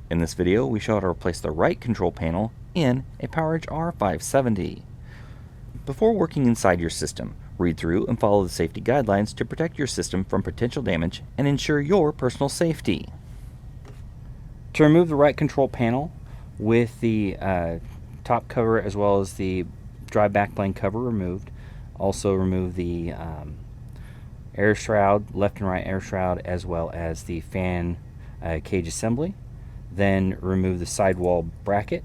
In this video, we show how to replace the right control panel in a PowerEdge R570. Before working inside your system, read through and follow the safety guidelines to protect your system from potential damage and ensure your personal safety. To remove the right control panel with the top cover as well as the drive backplane cover removed, also remove the air shroud, left and right air shroud, as well as the fan cage assembly. Then remove the sidewall bracket.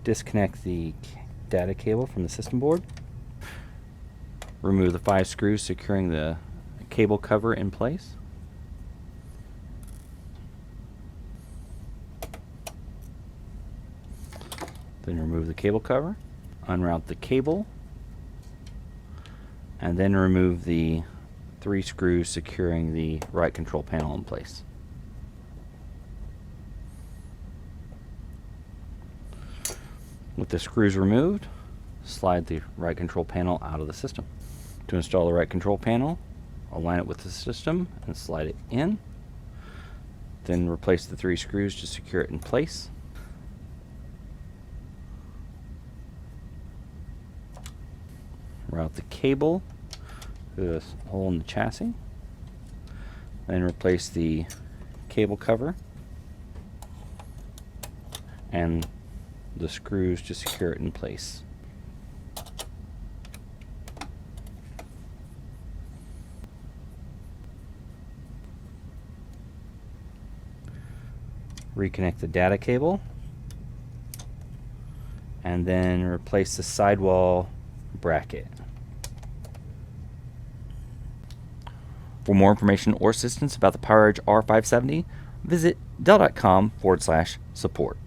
Disconnect the data cable from the system board. Remove the 5 screws securing the cable cover in place. Then remove the cable cover. Unroute the cable. And then remove the 3 screws securing the right control panel in place. With the screws removed, slide the right control panel out of the system. To install the right control panel, align it with the system and slide it in. Then replace the 3 screws to secure it in place. Route the cable through this hole in the chassis. Then replace the cable cover and the screws to secure it in place. Reconnect the data cable and then replace the sidewall bracket. For more information or assistance about the PowerEdge R570, visit dell.com/support.